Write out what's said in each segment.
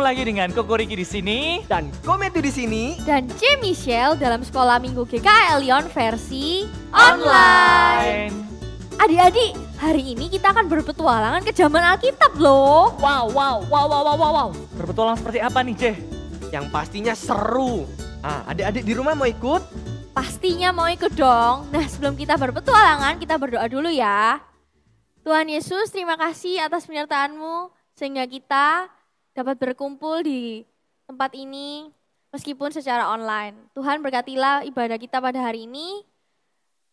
lagi dengan Koko Riki di sini dan Kometu di sini dan C. Michelle dalam Sekolah Minggu GKL Lyon versi online. Adik-adik, hari ini kita akan berpetualangan ke zaman Alkitab loh. Wow. Berpetualang seperti apa nih, C? yang pastinya seru. Adik-adik di rumah mau ikut? Pastinya mau ikut dong. Nah, sebelum kita berpetualangan, kita berdoa dulu ya. Tuhan Yesus, terima kasih atas penyertaan-Mu sehingga kita dapat berkumpul di tempat ini meskipun secara online. Tuhan berkatilah ibadah kita pada hari ini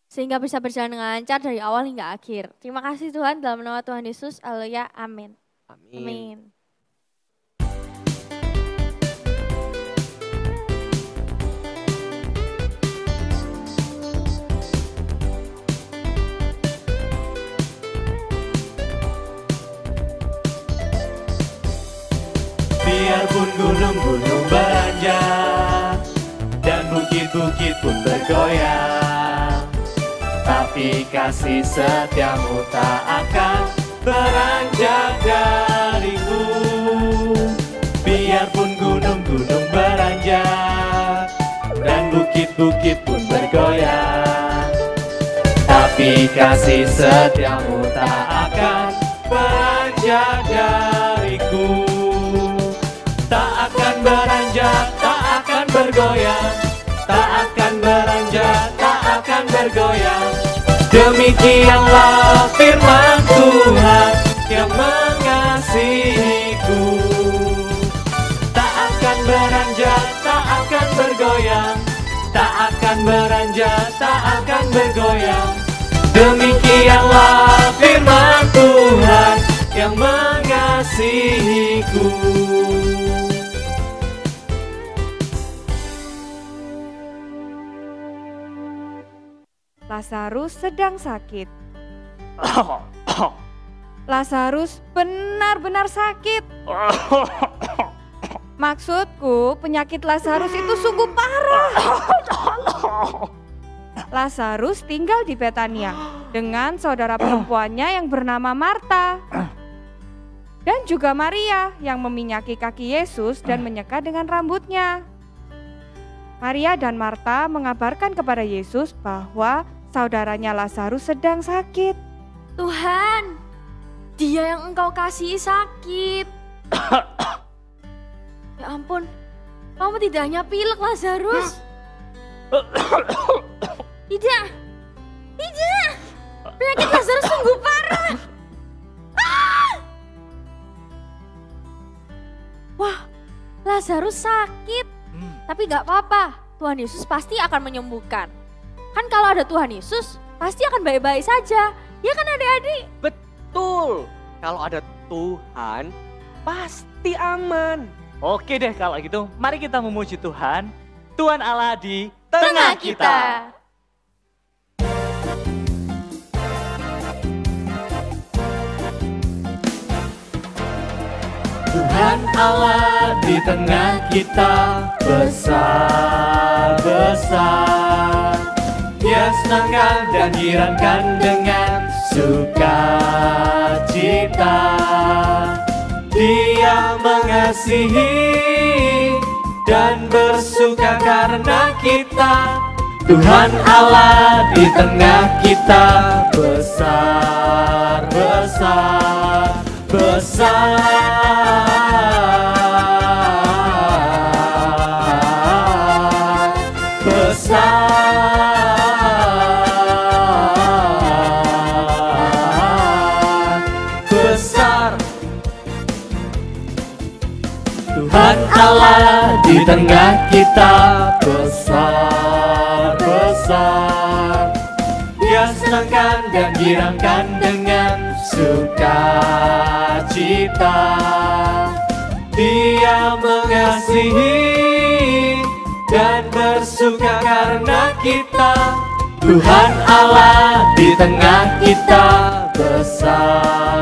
sehingga bisa berjalan dengan lancar dari awal hingga akhir. Terima kasih Tuhan, dalam nama Tuhan Yesus. Haleluya. Amin. Amin. Biarpun gunung-gunung beranjak dan bukit-bukit pun bergoyang, tapi kasih setiamu tak akan beranjak dariku. Biarpun gunung-gunung beranjak dan bukit-bukit pun bergoyang, tapi kasih setiamu tak akan beranjak dariku. Tak akan beranjak, tak akan bergoyang, tak akan beranjak, tak akan bergoyang. Demikianlah firman Tuhan yang mengasihiku. Tak akan beranjak, tak akan bergoyang, tak akan beranjak, tak akan bergoyang. Demikianlah firman Tuhan yang mengasihiku. Lazarus sedang sakit. Lazarus benar-benar sakit. Maksudku, penyakit Lazarus itu sungguh parah. Lazarus tinggal di Betania dengan saudara perempuannya yang bernama Marta. Dan juga Maria yang meminyaki kaki Yesus dan menyeka dengan rambutnya. Maria dan Marta mengabarkan kepada Yesus bahwa saudaranya Lazarus sedang sakit. Tuhan, dia yang Engkau kasihi sakit. Ya ampun, kamu tidak hanya pilek Lazarus. Tidak. Penyakit Lazarus sungguh parah. Wah, Lazarus sakit. Tapi gak apa-apa, Tuhan Yesus pasti akan menyembuhkan. Kan kalau ada Tuhan Yesus, pasti akan baik-baik saja. Ya kan adik-adik? Betul, kalau ada Tuhan pasti aman. Oke deh kalau gitu, mari kita memuji Tuhan. Tuhan Allah di tengah kita. Tuhan Allah di tengah kita besar-besar. Dia senangkan dan girankan dengan sukacita. Dia mengasihi dan bersuka karena kita. Tuhan Allah di tengah kita besar-besar. Tuhan Allah di tengah kita besar-besar. Dia senangkan dan girankan dengan sukacita. Dia mengasihi dan bersuka karena kita. Tuhan Allah di tengah kita besar-besar.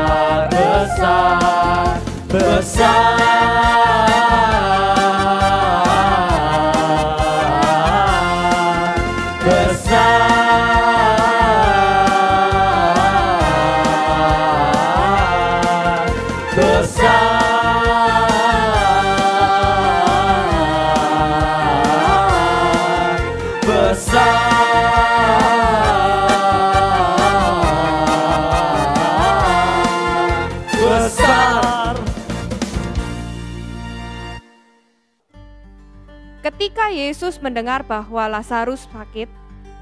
Ketika Yesus mendengar bahwa Lazarus sakit,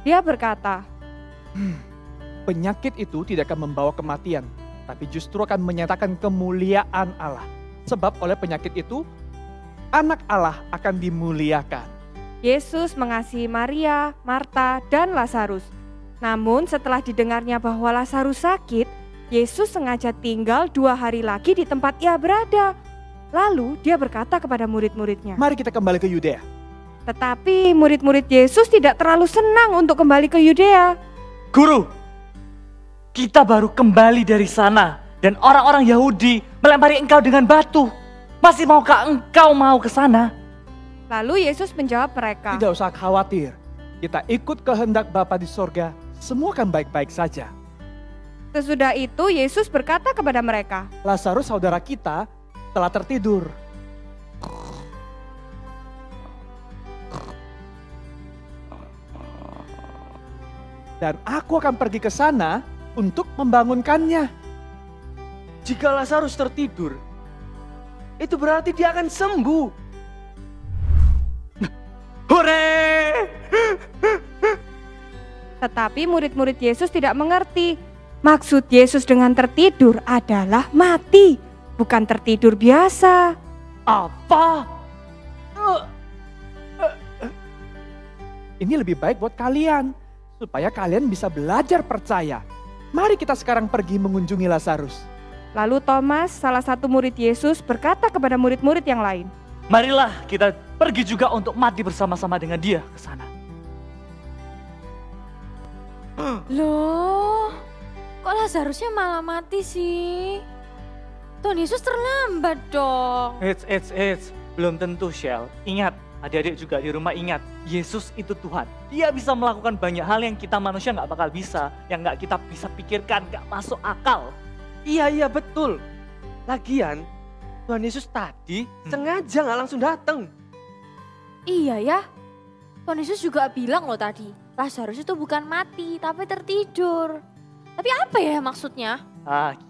dia berkata, Penyakit itu tidak akan membawa kematian, tapi justru akan menyatakan kemuliaan Allah. Sebab oleh penyakit itu, anak Allah akan dimuliakan. Yesus mengasihi Maria, Marta, dan Lazarus. Namun setelah didengarnya bahwa Lazarus sakit, Yesus sengaja tinggal 2 hari lagi di tempat ia berada. Lalu dia berkata kepada murid-muridnya, Mari kita kembali ke Yudea. tetapi murid-murid Yesus tidak terlalu senang untuk kembali ke Yudea. Guru, kita baru kembali dari sana dan orang-orang Yahudi melempari engkau dengan batu. Masih maukah engkau mau ke sana? Lalu Yesus menjawab mereka, Tidak usah khawatir, kita ikut kehendak Bapa di sorga, semua akan baik-baik saja. Sesudah itu Yesus berkata kepada mereka, Lazarus saudara kita telah tertidur. Dan aku akan pergi ke sana untuk membangunkannya. Jika Lazarus tertidur, itu berarti dia akan sembuh. Hore! Tetapi murid-murid Yesus tidak mengerti. Maksud Yesus dengan tertidur adalah mati, bukan tertidur biasa. Apa? Ini lebih baik buat kalian, supaya kalian bisa belajar percaya. Mari kita sekarang pergi mengunjungi Lazarus. Lalu Thomas, salah satu murid Yesus, berkata kepada murid-murid yang lain, Marilah kita pergi juga untuk mati bersama-sama dengan dia ke sana. Loh, kok Lazarusnya malah mati sih? Tuhan Yesus terlambat dong. Eits. Belum tentu, Shell. Ingat, adik-adik juga di rumah ingat, Yesus itu Tuhan. Dia bisa melakukan banyak hal yang kita manusia nggak bakal bisa, yang nggak kita bisa pikirkan, nggak masuk akal. Iya betul. Lagian Tuhan Yesus tadi sengaja nggak langsung datang. Iya ya, Tuhan Yesus juga bilang loh tadi, Lazarus itu bukan mati tapi tertidur. Tapi apa ya maksudnya?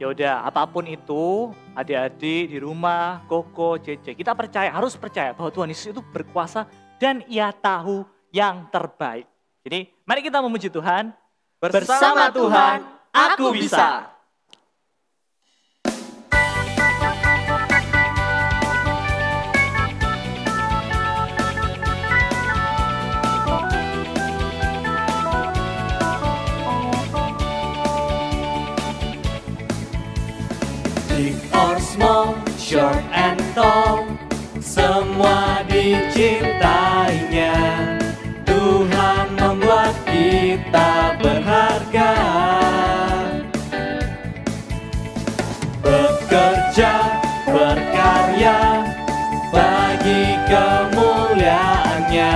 Yaudah, apapun itu, adik-adik di rumah, Koko, Cece, kita harus percaya bahwa Tuhan Yesus itu berkuasa dan ia tahu yang terbaik. Jadi, mari kita memuji Tuhan. Bersama Tuhan, aku bisa. Big or small, short and tall, semua dicintainya. Tuhan membuat kita berharga. Bekerja, berkarya, bagi kemuliaannya.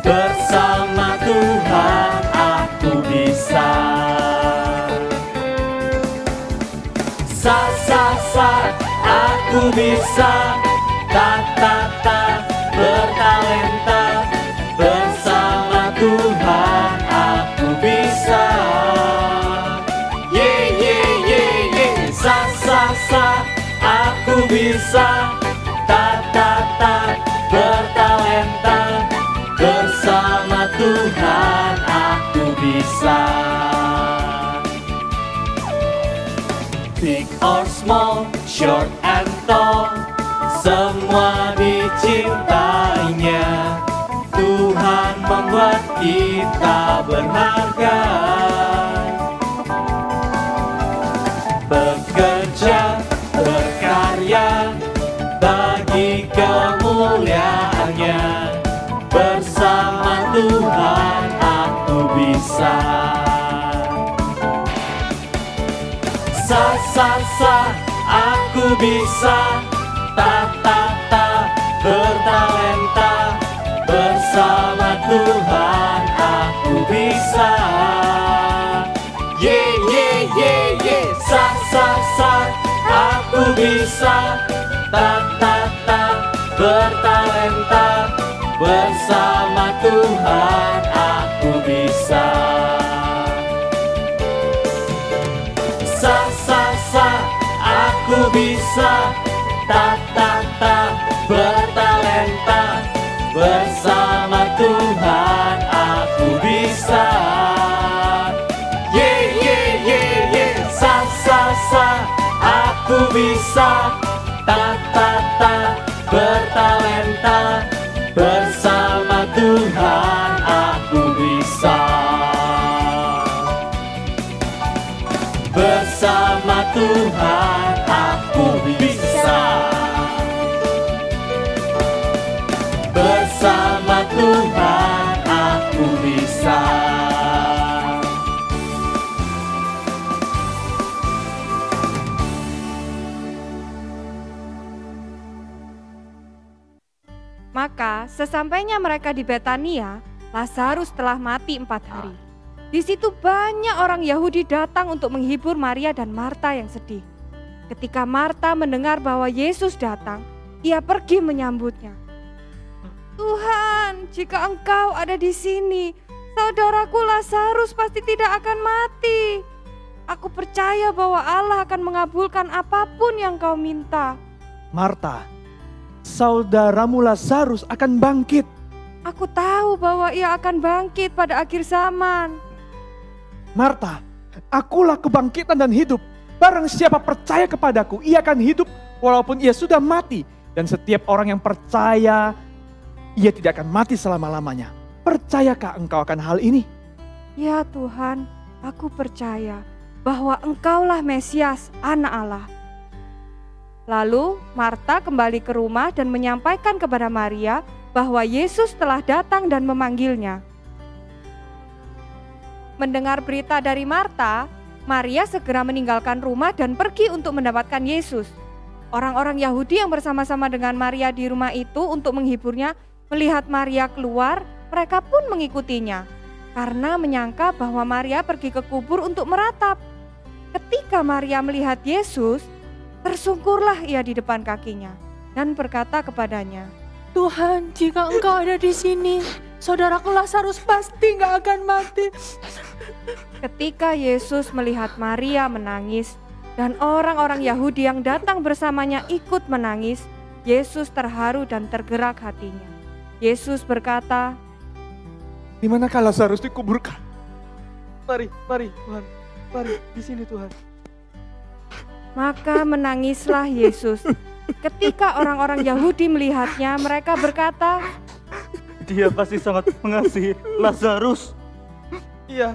Bersama Tuhan aku bisa. Aku bisa, bertalenta, bersama Tuhan aku bisa. Aku bisa, bertalenta, bersama Tuhan aku bisa. Big or small, short and tall, semua dicintainya. Tuhan membuat kita berharga. Bekerja, berkarya, bagi kemuliaannya. Bersama Tuhan aku bisa. Aku bisa, bertalenta, bersama Tuhan aku bisa. Aku bisa, bertalenta, bersama Tuhan aku bisa. Aku bisa, bertalenta, bersama aku bisa bertalenta, bersama Tuhan aku bisa. Bersama Tuhan aku bisa. Bersama Tuhan aku bisa. Maka sesampainya mereka di Betania, Lazarus telah mati 4 hari. Di situ banyak orang Yahudi datang untuk menghibur Maria dan Marta yang sedih. Ketika Marta mendengar bahwa Yesus datang, ia pergi menyambutnya. Tuhan, jika Engkau ada di sini, saudaraku Lazarus pasti tidak akan mati. Aku percaya bahwa Allah akan mengabulkan apapun yang kau minta. Marta, saudaramu Lazarus akan bangkit. Aku tahu bahwa ia akan bangkit pada akhir zaman. Marta, akulah kebangkitan dan hidup. Barang siapa percaya kepadaku, ia akan hidup walaupun ia sudah mati. Dan setiap orang yang percaya, ia tidak akan mati selama-lamanya. Percayakah engkau akan hal ini? Ya Tuhan, aku percaya bahwa Engkaulah Mesias, Anak Allah. Lalu Marta kembali ke rumah dan menyampaikan kepada Maria bahwa Yesus telah datang dan memanggilnya. Mendengar berita dari Marta, Maria segera meninggalkan rumah dan pergi untuk mendapatkan Yesus. Orang-orang Yahudi yang bersama-sama dengan Maria di rumah itu untuk menghiburnya, melihat Maria keluar, mereka pun mengikutinya, karena menyangka bahwa Maria pergi ke kubur untuk meratap. Ketika Maria melihat Yesus, tersungkurlah ia di depan kakinya dan berkata kepadanya, Tuhan, jika Engkau ada di sini, saudaraku Lazarus pasti gak akan mati. Ketika Yesus melihat Maria menangis dan orang-orang Yahudi yang datang bersamanya ikut menangis, Yesus terharu dan tergerak hatinya. Yesus berkata, Di manakah Lazarus dikuburkan? Mari Tuhan, mari di sini Tuhan. Maka menangislah Yesus. Ketika orang-orang Yahudi melihatnya, mereka berkata, Dia pasti sangat mengasihi Lazarus. Iya,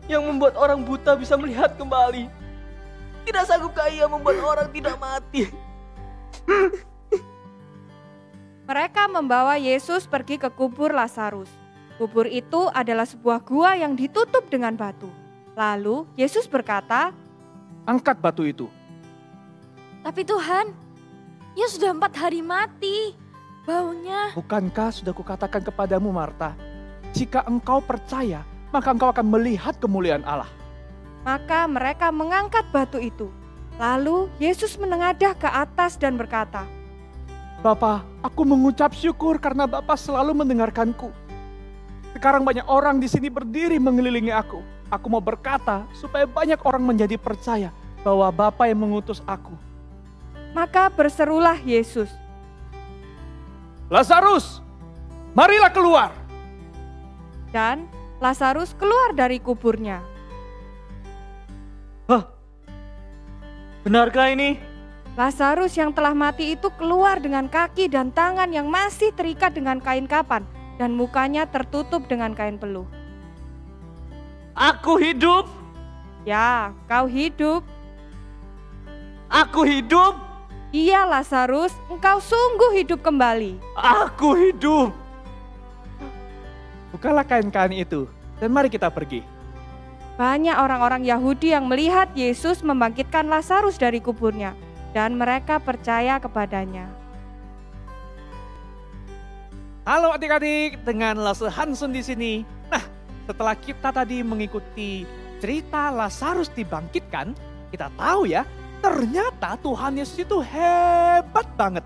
yang membuat orang buta bisa melihat kembali. Tidak sanggupkah ia membuat orang tidak mati? Mereka membawa Yesus pergi ke kubur Lazarus. Kubur itu adalah sebuah gua yang ditutup dengan batu. Lalu Yesus berkata, Angkat batu itu. Tapi Tuhan, ia sudah 4 hari mati. Baunya. Bukankah sudah kukatakan kepadamu Marta, jika engkau percaya, maka engkau akan melihat kemuliaan Allah. Maka mereka mengangkat batu itu. Lalu Yesus menengadah ke atas dan berkata, Bapa, aku mengucap syukur karena Bapa selalu mendengarkanku. Sekarang banyak orang di sini berdiri mengelilingi aku. Aku mau berkata supaya banyak orang menjadi percaya bahwa Bapa yang mengutus aku. Maka berserulah Yesus, Lazarus, marilah keluar. dan Lazarus keluar dari kuburnya. Benarkah ini? Lazarus yang telah mati itu keluar dengan kaki dan tangan yang masih terikat dengan kain kapan dan mukanya tertutup dengan kain peluh. Aku hidup. Ya, kau hidup. Aku hidup. Iya Lazarus, engkau sungguh hidup kembali. Aku hidup. Bukalah kain-kain itu dan mari kita pergi. Banyak orang-orang Yahudi yang melihat Yesus membangkitkan Lazarus dari kuburnya dan mereka percaya kepadanya. Halo adik-adik, dengan Lasse Hansun di sini. Nah, setelah kita tadi mengikuti cerita Lazarus dibangkitkan, kita tahu ya, ternyata Tuhan Yesus itu hebat banget.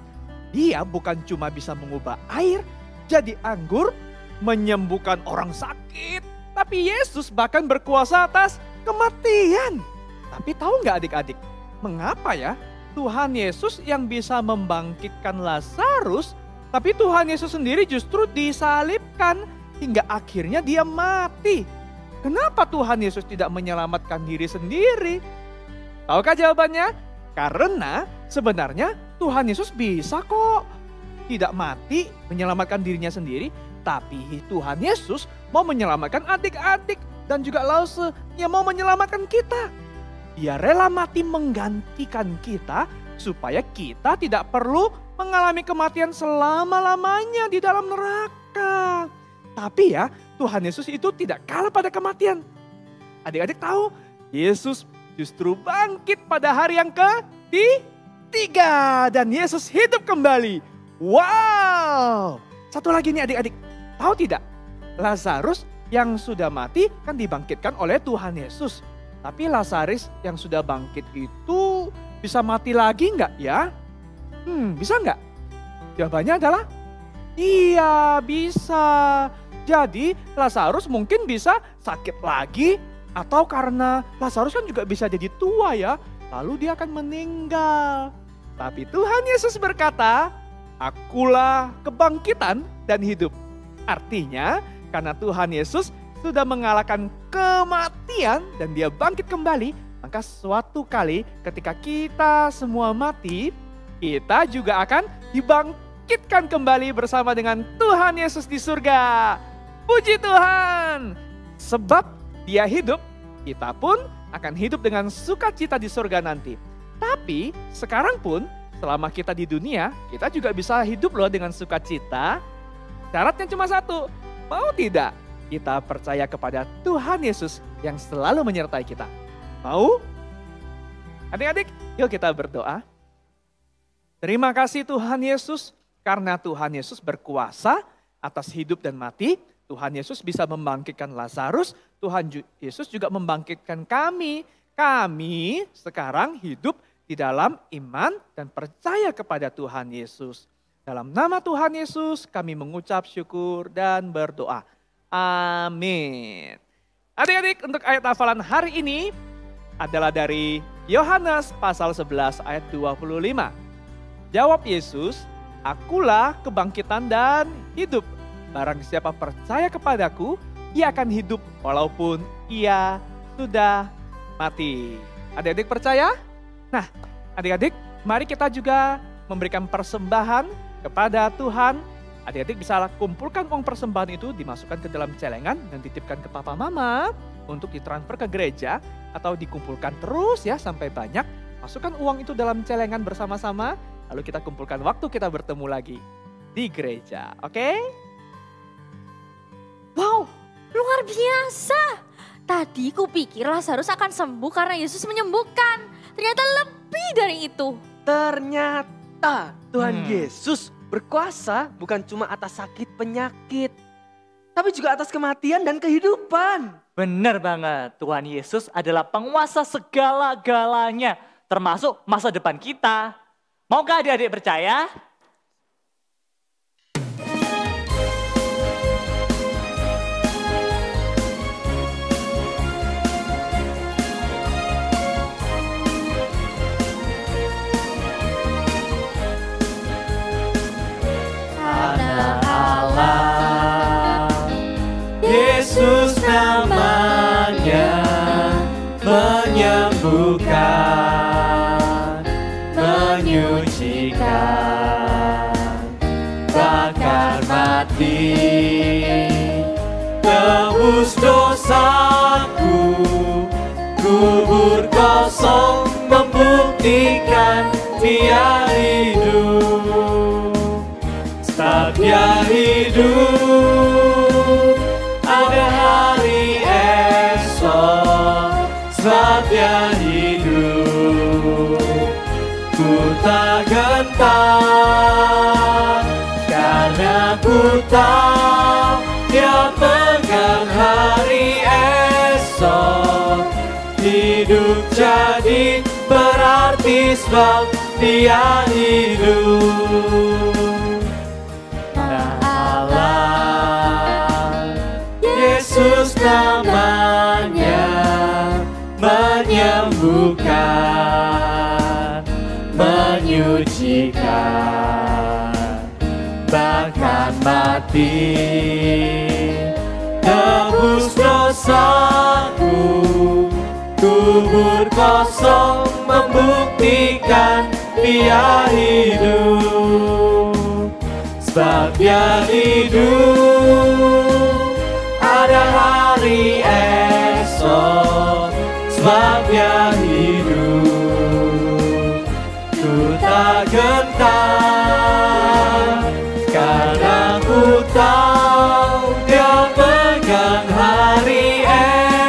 Dia bukan cuma bisa mengubah air jadi anggur, menyembuhkan orang sakit, tapi Yesus bahkan berkuasa atas kematian. Tapi tahu nggak adik-adik, mengapa ya Tuhan Yesus yang bisa membangkitkan Lazarus, tapi Tuhan Yesus sendiri justru disalibkan hingga akhirnya dia mati? Kenapa Tuhan Yesus tidak menyelamatkan diri sendiri? Tahukah jawabannya? Karena sebenarnya Tuhan Yesus bisa kok tidak mati menyelamatkan dirinya sendiri, tapi Tuhan Yesus mau menyelamatkan adik-adik dan juga Lause yang mau menyelamatkan kita. Dia rela mati menggantikan kita supaya kita tidak perlu mengalami kematian selama-lamanya di dalam neraka. Tapi ya, Tuhan Yesus itu tidak kalah pada kematian. Adik-adik tahu, Yesus justru bangkit pada hari yang ketiga dan Yesus hidup kembali. Wow! Satu lagi nih adik-adik, tahu tidak? Lazarus yang sudah mati kan dibangkitkan oleh Tuhan Yesus. Tapi Lazarus yang sudah bangkit itu bisa mati lagi nggak ya? Bisa nggak? Jawabannya adalah iya, bisa. Jadi Lazarus mungkin bisa sakit lagi, atau karena Lazarus kan juga bisa jadi tua ya, lalu dia akan meninggal. Tapi Tuhan Yesus berkata, "Akulah kebangkitan dan hidup." Artinya karena Tuhan Yesus sudah mengalahkan kematian dan dia bangkit kembali, maka suatu kali ketika kita semua mati, kita juga akan dibangkitkan kembali bersama dengan Tuhan Yesus di surga. Puji Tuhan! Sebab dia hidup, kita pun akan hidup dengan sukacita di surga nanti. Tapi sekarang pun selama kita di dunia, kita juga bisa hidup loh dengan sukacita. Syaratnya cuma satu, mau tidak kita percaya kepada Tuhan Yesus yang selalu menyertai kita? Mau? Adik-adik, yuk kita berdoa. Terima kasih Tuhan Yesus, karena Tuhan Yesus berkuasa atas hidup dan mati. Tuhan Yesus bisa membangkitkan Lazarus, Tuhan Yesus juga membangkitkan kami. Kami sekarang hidup di dalam iman dan percaya kepada Tuhan Yesus. Dalam nama Tuhan Yesus kami mengucap syukur dan berdoa. Amin. Adik-adik, untuk ayat hafalan hari ini adalah dari Yohanes pasal 11 ayat 25. Jawab Yesus, "Akulah kebangkitan dan hidup. Barang siapa percaya kepadaku, ia akan hidup walaupun ia sudah mati." Adik-adik percaya? Nah, adik-adik, mari kita juga memberikan persembahan kepada Tuhan. Adik-adik bisa kumpulkan uang persembahan itu, dimasukkan ke dalam celengan dan titipkan ke papa mama untuk ditransfer ke gereja, atau dikumpulkan terus ya sampai banyak. Masukkan uang itu dalam celengan bersama-sama, lalu kita kumpulkan waktu kita bertemu lagi di gereja. Oke? Wow, luar biasa. Tadi kupikir Lazarus akan sembuh karena Yesus menyembuhkan. Ternyata lebih dari itu. Ternyata Tuhan Yesus berkuasa bukan cuma atas sakit penyakit, tapi juga atas kematian dan kehidupan. Benar banget, Tuhan Yesus adalah penguasa segala-galanya, termasuk masa depan kita. Maukah adik-adik percaya? Yesus namanya menyembuhkan, menyucikan, bahkan mati. Tebus dosaku, kubur kosong membuktikan Dia hidup. Saat Dia hidup, ada hari esok. Saat Dia hidup, ku tak gentar, karena ku tahu Dia pegang hari esok. Hidup jadi berarti sebab Dia hidup. Yesus namanya menyembuhkan, menyucikan, bahkan mati. Tebus dosaku, kubur kosong membuktikan Dia hidup. Sebab Dia hidup, ada hari esok. Sebab Dia hidup, ku tak gentar, karena ku tahu Dia pegang hari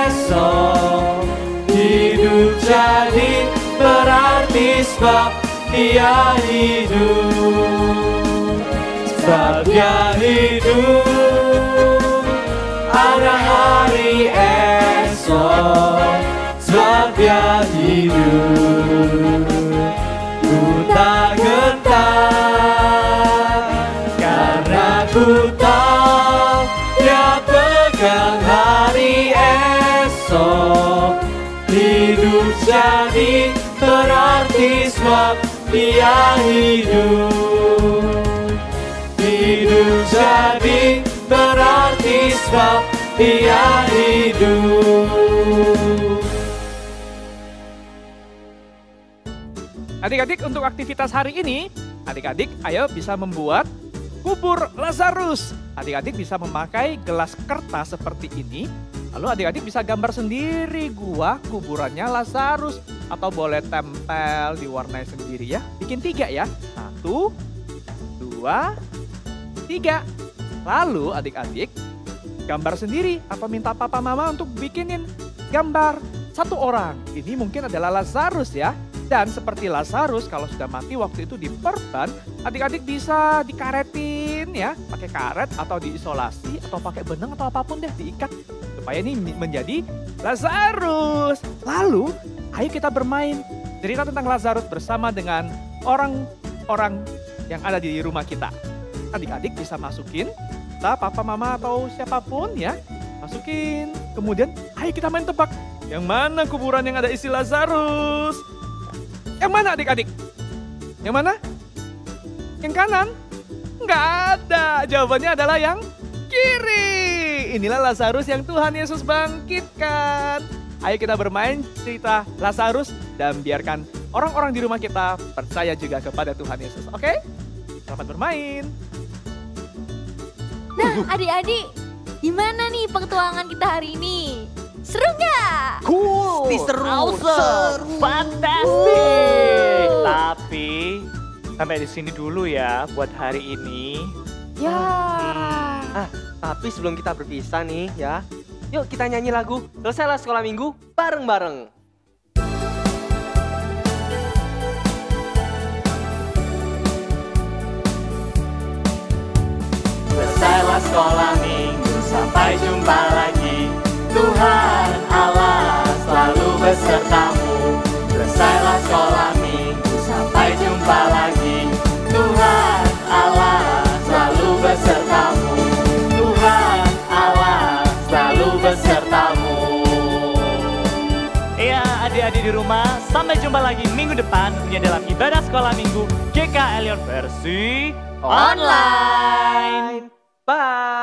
esok. Hidup jadi berarti sebab Dia hidup. Sebab Dia hidup, ada hari esok. Sebab Dia hidup, ku tak gentar, karena ku tahu Dia pegang hari esok. Hidup jadi berarti sebab Dia hidup. Hidup jadi berarti sebab Dia hidup. Adik-adik, untuk aktivitas hari ini, adik-adik ayo bisa membuat kubur Lazarus. Adik-adik bisa memakai gelas kertas seperti ini. Lalu adik-adik bisa gambar sendiri gua kuburannya Lazarus. Atau boleh tempel, diwarnai sendiri ya. Bikin 3 ya. 1, 2, 3. Lalu adik-adik gambar sendiri atau minta papa mama untuk bikinin gambar 1 orang. Ini mungkin adalah Lazarus ya. Dan seperti Lazarus kalau sudah mati waktu itu diperban, adik-adik bisa dikaretin ya, pakai karet atau diisolasi atau pakai benang atau apapun deh diikat supaya ini menjadi Lazarus. Lalu ayo kita bermain cerita tentang Lazarus bersama dengan orang-orang yang ada di rumah kita. Adik-adik bisa masukin, kita papa mama atau siapapun ya, masukin. Kemudian ayo kita main tebak, yang mana kuburan yang ada isi Lazarus? Yang mana adik-adik? Yang mana? Yang kanan? Nggak ada. Jawabannya adalah yang kiri. Inilah Lazarus yang Tuhan Yesus bangkitkan. Ayo kita bermain cerita Lazarus dan biarkan orang-orang di rumah kita percaya juga kepada Tuhan Yesus. Oke? Selamat bermain. Nah adik-adik, gimana nih petualangan kita hari ini? Seru nggak? Cool, Seru. fantastic. Tapi sampai di sini dulu ya buat hari ini. Ya. Tapi sebelum kita berpisah nih ya, yuk kita nyanyi lagu Selesailah Sekolah Minggu bareng-bareng. Selesailah sekolah minggu, sampai jumpa lagi. Tuhan Allah selalu besertamu. Selesailah sekolah minggu, sampai jumpa lagi. Tuhan Allah selalu besertamu. Tuhan Allah selalu besertamu. Iya adik-adik di rumah, sampai jumpa lagi minggu depan tentunya dalam ibadah sekolah minggu GK Elion versi Online. Bye.